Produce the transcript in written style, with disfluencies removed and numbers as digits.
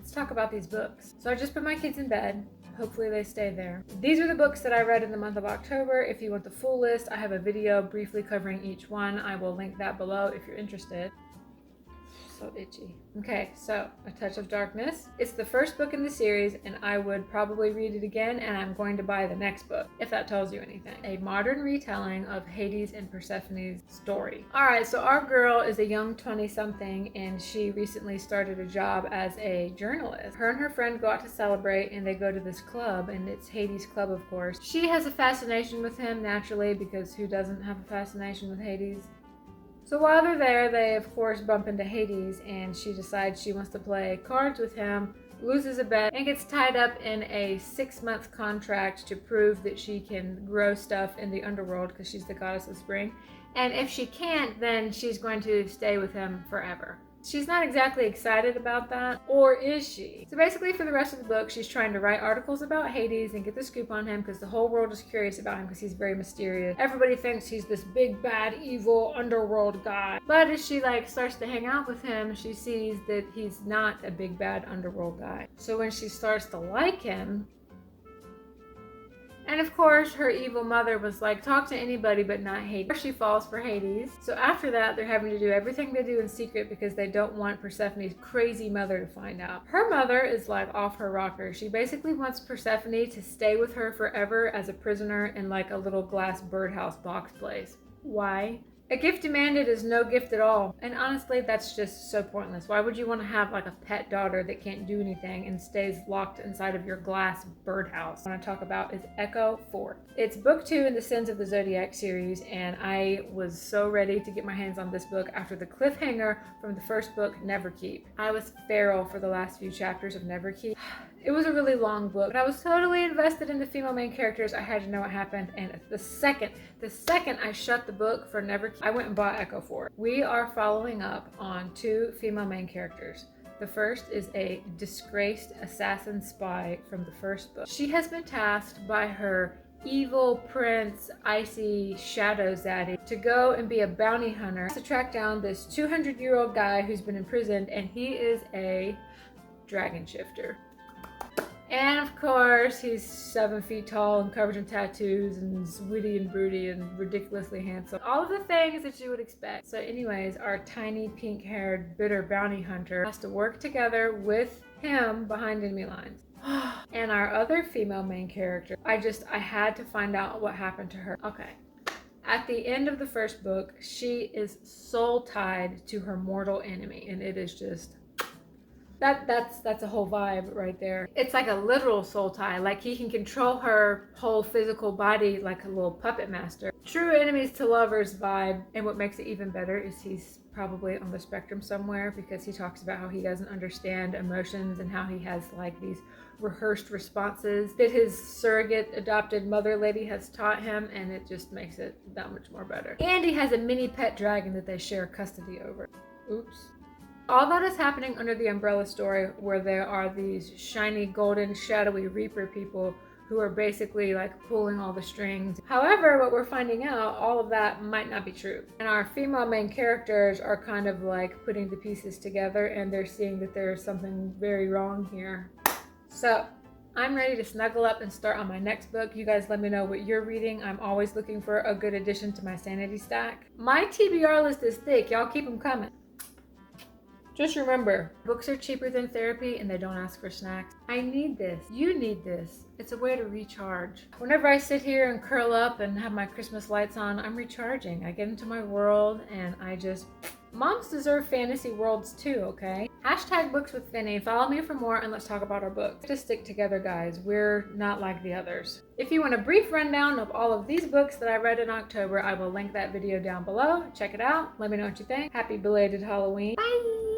let's talk about these books. So I just put my kids in bed. Hopefully they stay there. These are the books that I read in the month of October. If you want the full list, I have a video briefly covering each one. I will link that below if you're interested. So itchy. Okay, so A Touch of Darkness. It's the first book in the series, and I would probably read it again, and I'm going to buy the next book, if that tells you anything. A modern retelling of Hades and Persephone's story. Alright, so our girl is a young 20-something, and she recently started a job as a journalist. Her and her friend go out to celebrate, and they go to this club, and it's Hades' club, of course. She has a fascination with him, naturally, because who doesn't have a fascination with Hades? So while they're there, they of course bump into Hades, and she decides she wants to play cards with him, loses a bet, and gets tied up in a 6-month contract to prove that she can grow stuff in the underworld because she's the goddess of spring. And if she can't, then she's going to stay with him forever. She's not exactly excited about that, or is she? So basically for the rest of the book, she's trying to write articles about Hades and get the scoop on him because the whole world is curious about him because he's very mysterious. Everybody thinks he's this big, bad, evil underworld guy. But as she starts to hang out with him, she sees that he's not a big, bad underworld guy. So when she starts to like him, and of course, her evil mother was like, talk to anybody but not Hades. She falls for Hades. So after that, they're having to do everything they do in secret because they don't want Persephone's crazy mother to find out. Her mother is like off her rocker. She basically wants Persephone to stay with her forever as a prisoner in like a little glass birdhouse box place. Why? A gift demanded is no gift at all. And honestly, that's just so pointless. Why would you want to have like a pet daughter that can't do anything and stays locked inside of your glass birdhouse? What I want to talk about is Echo Fort. It's book 2 in the Sins of the Zodiac series, and I was so ready to get my hands on this book after the cliffhanger from the first book, Neverkeep. I was feral for the last few chapters of Neverkeep. It was a really long book, but I was totally invested in the female main characters. I had to know what happened, and the second I shut the book for Neverkeep, I went and bought Echo Fort. We are following up on 2 female main characters. The first is a disgraced assassin spy from the first book. She has been tasked by her evil prince, Icy Shadow Zaddy, to go and be a bounty hunter to track down this 200-year-old guy who's been imprisoned, and he is a dragon shifter. And of course, he's 7 feet tall and covered in tattoos and is witty and broody and ridiculously handsome. All of the things that you would expect. So anyways, our tiny pink-haired bitter bounty hunter has to work together with him behind enemy lines. And our other female main character, I had to find out what happened to her. Okay. At the end of the first book, she is soul tied to her mortal enemy, and it is just... That's a whole vibe right there. It's like a literal soul tie. Like he can control her whole physical body like a little puppet master. True enemies to lovers vibe. And what makes it even better is he's probably on the spectrum somewhere because he talks about how he doesn't understand emotions and how he has like these rehearsed responses that his surrogate adopted mother lady has taught him, and it just makes it that much more better. And he has a mini pet dragon that they share custody over. Oops. All that is happening under the umbrella story where there are these shiny, golden, shadowy Reaper people who are basically like pulling all the strings. However, what we're finding out, all of that might not be true. And our female main characters are kind of like putting the pieces together, and they're seeing that there's something very wrong here. So I'm ready to snuggle up and start on my next book. You guys let me know what you're reading. I'm always looking for a good addition to my sanity stack. My TBR list is thick. Y'all keep them coming. Just remember, books are cheaper than therapy and they don't ask for snacks. I need this. You need this. It's a way to recharge. Whenever I sit here and curl up and have my Christmas lights on, I'm recharging. I get into my world and I just... Moms deserve fantasy worlds too, okay? Hashtag books with Finny. Follow me for more and let's talk about our books. Just stick together, guys. We're not like the others. If you want a brief rundown of all of these books that I read in October, I will link that video down below. Check it out. Let me know what you think. Happy belated Halloween. Bye!